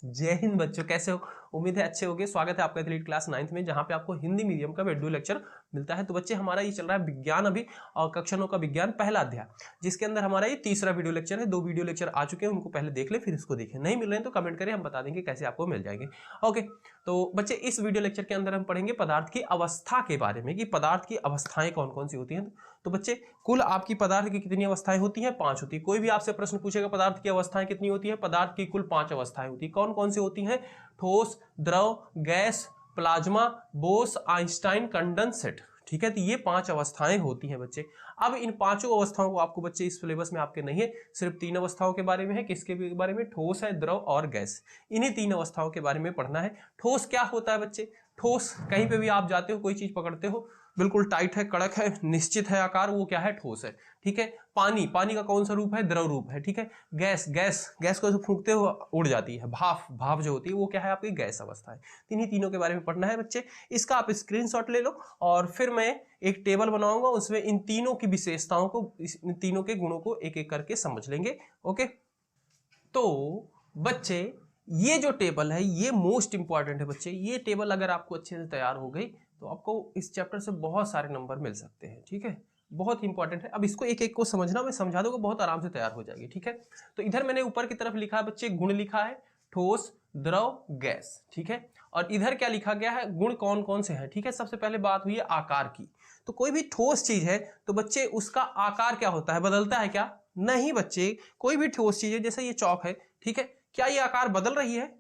जय हिंद बच्चों, कैसे हो? उम्मीद है अच्छे होंगे। स्वागत है आपका एथलीट क्लास 9th में, जहां पे आपको हिंदी मीडियम का वीडियो लेक्चर मिलता है। तो बच्चे, हमारा ये चल रहा है विज्ञान अभी, और कक्षा 9 का विज्ञान पहला अध्याय, जिसके अंदर हमारा ये तीसरा वीडियो लेक्चर है। 2 वीडियो लेक्चर आ चुके हैं, उनको पहले देख ले, फिर इसको देखें। नहीं मिल रहे हैं तो कमेंट करें, हम बता देंगे कैसे आपको मिल जाएंगे। ओके, तो बच्चे इस वीडियो लेक्चर के अंदर हम पढ़ेंगे पदार्थ की अवस्था के बारे में, कि पदार्थ की अवस्थाएं कौन कौन सी होती हैं। तो बच्चे, कुल आपकी पदार्थ की कितनी अवस्थाएं होती हैं? 5 होती है। कोई भी आपसे प्रश्न पूछेगा पदार्थ की अवस्थाएं कितनी होती है, पदार्थ की कुल 5 अवस्थाएं होती है। कौन कौन सी होती हैं? ठोस, द्रव, gas, plasma, Bose, Einstein, condensate. ठीक है, तो ये 5 अवस्थाएं होती हैं बच्चे। अब इन पांचों अवस्थाओं को आपको बच्चे इस सिलेबस में आपके नहीं है, सिर्फ 3 अवस्थाओं के बारे में है। किसके बारे में? ठोस है, द्रव और गैस। इन्हीं 3 अवस्थाओं के बारे में पढ़ना है। ठोस क्या होता है बच्चे? ठोस, कहीं पे भी आप जाते हो, कोई चीज पकड़ते हो, बिल्कुल टाइट है, कड़क है, निश्चित है आकार, वो क्या है? ठोस है। ठीक है। पानी, पानी का कौन सा रूप है? द्रव रूप है। ठीक है। गैस, गैस, गैस को फूंकते हो उड़ जाती है। भाप, भाप जो होती है वो क्या है? आपकी गैस अवस्था है। इन्हीं तीनों के बारे में पढ़ना है बच्चे। इसका आप स्क्रीनशॉट ले लो, और फिर मैं एक टेबल बनाऊंगा, उसमें इन तीनों की विशेषताओं को, इन तीनों के गुणों को एक एक करके समझ लेंगे। ओके, तो बच्चे ये जो टेबल है ये मोस्ट इंपॉर्टेंट है बच्चे। ये टेबल अगर आपको अच्छे से तैयार हो गई तो आपको इस चैप्टर से बहुत सारे नंबर मिल सकते हैं। ठीक है, बहुत इंपॉर्टेंट है। अब इसको एक एक को समझना, मैं समझा दूंगा, बहुत आराम से तैयार हो जाएगी। ठीक है, तो इधर मैंने ऊपर की तरफ लिखा है बच्चे, गुण लिखा है, ठोस, द्रव, गैस। ठीक है, और इधर क्या लिखा गया है? गुण कौन कौन से हैं। ठीक है, सबसे पहले बात हुई है आकार की। तो कोई भी ठोस चीज है तो बच्चे उसका आकार क्या होता है? बदलता है क्या? नहीं बच्चे, कोई भी ठोस चीज है, जैसे ये चौक है, ठीक है, क्या ये आकार बदल रही है?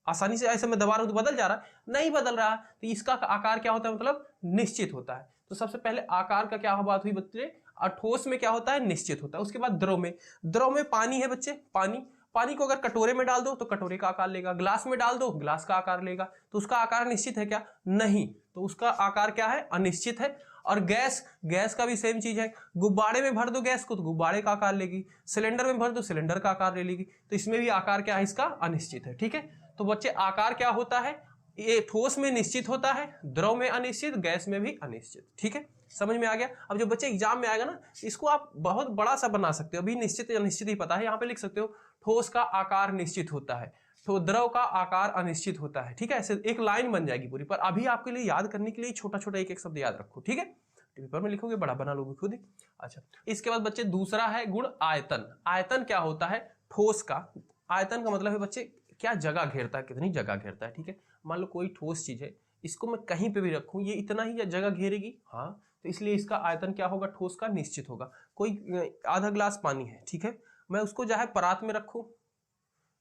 आसानी से ऐसे मैं दबा रहा हूं तो बदल जा रहा है? नहीं बदल रहा। तो इसका आकार क्या होता है? मतलब निश्चित होता है। तो सबसे पहले आकार का क्या बात हुई बच्चे? और ठोस में क्या होता है? निश्चित होता है। उसके बाद द्रव में, द्रव में पानी है बच्चे, पानी, पानी को अगर कटोरे में डाल दो तो कटोरे का आकार लेगा, ग्लास में डाल दो ग्लास का आकार लेगा। तो उसका आकार निश्चित है क्या? नहीं, तो उसका आकार क्या है? अनिश्चित है। और गैस, गैस का भी सेम चीज है। गुब्बारे में भर दो गैस को तो गुब्बारे का आकार लेगी, सिलेंडर में भर दो सिलेंडर का आकार ले लेगी। तो इसमें भी आकार क्या है? इसका अनिश्चित है। ठीक है, तो बच्चे आकार क्या होता है? ये ठोस में निश्चित होता है, द्रव में अनिश्चित, गैस में भी अनिश्चित। ठीक है, समझ में आ गया? अब जो बच्चे एग्जाम में आएगा ना, इसको आप बहुत बड़ा सा बना सकते हो। अभी निश्चित या अनिश्चित ही पता है, यहां पे लिख सकते हो ठोस का आकार निश्चित होता है, तो द्रव का आकार अनिश्चित होता है। ठीक है, ऐसे एक लाइन बन जाएगी पूरी। पर अभी आपके लिए याद करने के लिए छोटा छोटा एक एक शब्द याद रखो। ठीक है, पेपर में लिखोगे, बड़ा बना लोगे खुद ही। अच्छा, इसके बाद बच्चे दूसरा है गुण आयतन। आयतन क्या होता है? ठोस का आयतन का मतलब है बच्चे क्या जगह घेरता है, कितनी जगह घेरता है। ठीक है, मान लो कोई ठोस चीज है, इसको मैं कहीं पे भी रखूं ये इतना ही जगह घेरेगी। हाँ, तो इसलिए इसका आयतन क्या होगा? ठोस का निश्चित होगा। कोई आधा ग्लास पानी है, ठीक है, मैं उसको चाहे परात में रखूं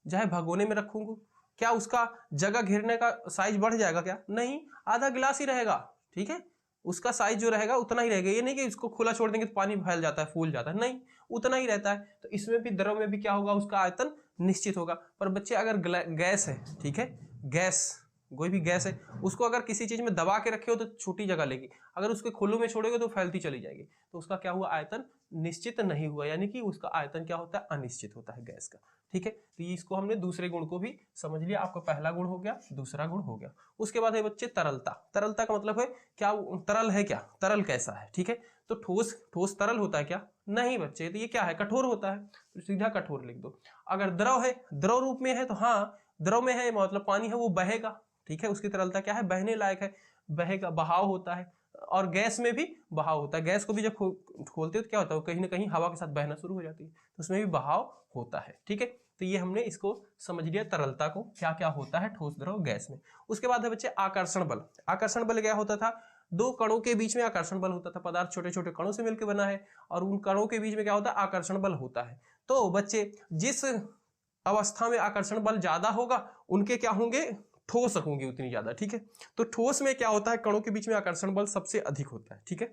चाहे भगोने में रखूंगा, क्या उसका जगह घेरने का साइज बढ़ जाएगा क्या? नहीं, आधा गिलास ही रहेगा। ठीक है, उसका साइज जो रहेगा उतना ही रहेगा। ये नहीं कि इसको खुला छोड़ देंगे तो पानी फैल जाता है, फूल जाता है, नहीं, उतना ही रहता है। तो इसमें भी, द्रव में भी क्या होगा? उसका आयतन निश्चित होगा। पर बच्चे अगर गैस है, ठीक है, गैस, कोई भी गैस है, उसको अगर किसी चीज में दबा के रखे हो तो छोटी जगह लेगी, अगर उसके खुले में छोड़ोगे तो फैलती चली जाएगी। तो उसका क्या हुआ? आयतन निश्चित नहीं हुआ, यानी कि उसका आयतन क्या होता है? अनिश्चित होता है गैस का। ठीक है, तो इसको हमने दूसरे गुण को भी समझ लिया। आपका पहला गुण हो गया, दूसरा गुण हो गया। उसके बाद है बच्चे तरलता। तरलता का मतलब है क्या? तरल है क्या? तरल कैसा है? ठीक है, तो ठोस, ठोस तरल होता है क्या? नहीं बच्चे, तो ये क्या है? कठोर होता है, तो सीधा कठोर लिख दो। अगर द्रव है, द्रव रूप में है तो हाँ, द्रव में है मतलब पानी है, वो बहेगा। ठीक है, उसकी तरलता क्या है? बहने लायक है, बहेगा, बहाव होता है। और गैस में भी बहाव होता है। गैस को भी जब खोलते हो तो क्या होता है? कहीं ना कहीं हवा के साथ बहना शुरू हो जाती है, तो उसमें भी बहाव होता है। ठीक है, तो ये हमने इसको समझ लिया, तरलता को क्या क्या होता है ठोस, द्रव, गैस में। उसके बाद है बच्चे आकर्षण बल। आकर्षण बल क्या होता था? 2 कणों के बीच में आकर्षण बल होता था। पदार्थ छोटे छोटे कणों से मिलकर बना है, और उन कणों के बीच में क्या होता है? आकर्षण बल होता है। तो बच्चे, जिस अवस्था में आकर्षण बल ज्यादा होगा उनके क्या होंगे? ठोस होंगे उतनी ज्यादा। ठीक है, तो ठोस में क्या होता है? कणों के बीच में आकर्षण बल सबसे अधिक होता है। ठीक है,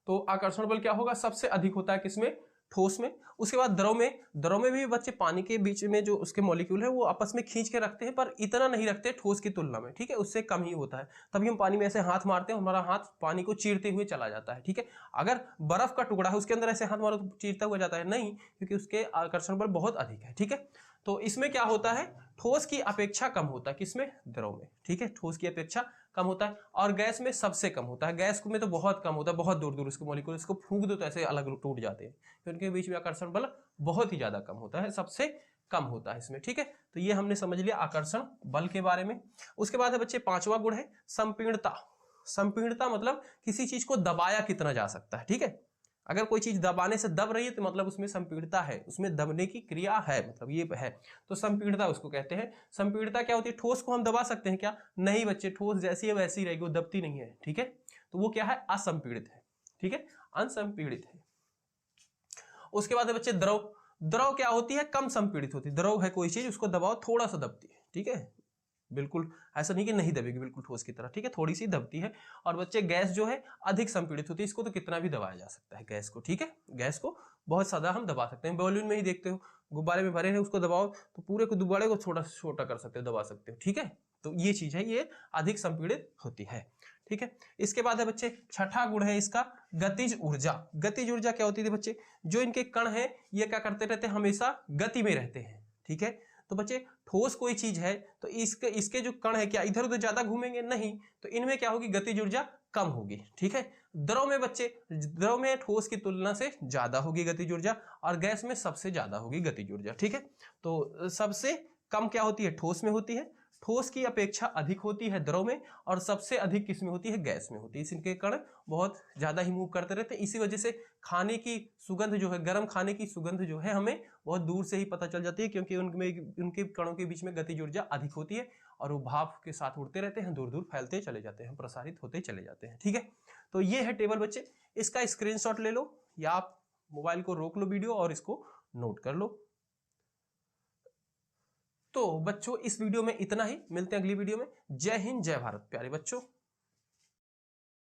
तो आकर्षण बल क्या होगा? सबसे अधिक होता है किसमें? ठोस में। उसके बाद द्रव में, द्रव में भी बच्चे पानी के बीच में जो उसके मॉलिक्यूल है वो आपस में खींच के रखते हैं, पर इतना नहीं रखते ठोस की तुलना में। ठीक है, उससे कम ही होता है। तभी हम पानी में ऐसे हाथ मारते हैं, हमारा हाथ पानी को चीरते हुए चला जाता है। ठीक है, अगर बर्फ का टुकड़ा है उसके अंदर ऐसे हाथ मारो तो चीरता हुआ जाता है? नहीं, क्योंकि उसके आकर्षण बल बहुत अधिक है। ठीक है, तो इसमें क्या होता है? ठोस की अपेक्षा कम होता है। किसमें? द्रव में। ठीक है, ठोस की अपेक्षा कम होता है। और गैस में सबसे कम होता है। गैस में तो बहुत कम होता है, बहुत दूर दूर उसके मॉलिक्यूल, इसको फूंक दो तो ऐसे अलग टूट जाते हैं, क्योंकि उनके बीच में आकर्षण बल बहुत ही ज्यादा कम होता है, सबसे कम होता है इसमें, ठीक है। तो ये हमने समझ लिया आकर्षण बल के बारे में। उसके बाद है बच्चे 5वां गुण है संपीड़ता। संपीड़ता मतलब किसी चीज को दबाया कितना जा सकता है, ठीक है। अगर कोई चीज दबाने से दब रही है तो मतलब उसमें संपीड़ता है, उसमें दबने की क्रिया है, मतलब ये है, तो संपीड़ता उसको कहते हैं। संपीड़ता क्या होती है? ठोस को हम दबा सकते हैं क्या? नहीं बच्चे, ठोस जैसी है वैसी रहेगी, वो दबती नहीं है, ठीक है। तो वो क्या है? असंपीड़ित है, ठीक है, असंपीड़ित है। उसके बाद है बच्चे द्रव। द्रव क्या होती है? कम संपीड़ित होती है। द्रव है कोई चीज, उसको दबाओ थोड़ा सा दबती है, ठीक है, बिल्कुल ऐसा नहीं कि नहीं दबेगी बिल्कुल ठोस की तरह, ठीक है, थोड़ी सी दबती है। और बच्चे गैस जो है अधिक संपीड़ित होती है, इसको तो कितना भी दबाया जा सकता है गैस को, ठीक है, गैस को बहुत ज्यादा हम दबा सकते हैं। बैलून में ही देखते हो, गुब्बारे में भरे हैं, उसको दबाओ तो पूरे को गुब्बारे को छोटा छोटा कर सकते हो, दबा सकते हो, ठीक है। तो ये चीज है, ये अधिक संपीड़ित होती है, ठीक है। इसके बाद है बच्चे छठा गुण है इसका गतिज ऊर्जा। गतिज ऊर्जा क्या होती है बच्चे? जो इनके कण है ये क्या करते रहते हैं? हमेशा गति में रहते हैं, ठीक है। तो बच्चे ठोस कोई चीज है तो इसके जो कण है क्या इधर उधर ज्यादा घूमेंगे? नहीं, तो इनमें क्या होगी? गतिज ऊर्जा कम होगी, ठीक है। द्रव में बच्चे, द्रव में ठोस की तुलना से ज्यादा होगी गतिज ऊर्जा, और गैस में सबसे ज्यादा होगी गतिज ऊर्जा, ठीक है। तो सबसे कम क्या होती है? ठोस में होती है, ठोस की अपेक्षा अधिक होती है द्रव में, और सबसे अधिक किसमें होती है? गैस में होती है। इनके कण बहुत ज्यादा ही मूव करते रहते हैं, इसी वजह से खाने की सुगंध जो है, गर्म खाने की सुगंध जो है हमें बहुत दूर से ही पता चल जाती है, क्योंकि उनके कणों के बीच में गतिज ऊर्जा अधिक होती है, और वो भाप के साथ उड़ते रहते हैं, दूर दूर फैलते चले जाते हैं, प्रसारित होते चले जाते हैं, ठीक है। तो ये है टेबल बच्चे, इसका स्क्रीनशॉट ले लो, या आप मोबाइल को रोक लो वीडियो और इसको नोट कर लो। तो बच्चों इस वीडियो में इतना ही, मिलते हैं अगली वीडियो में। जय हिंद जय भारत प्यारे बच्चों।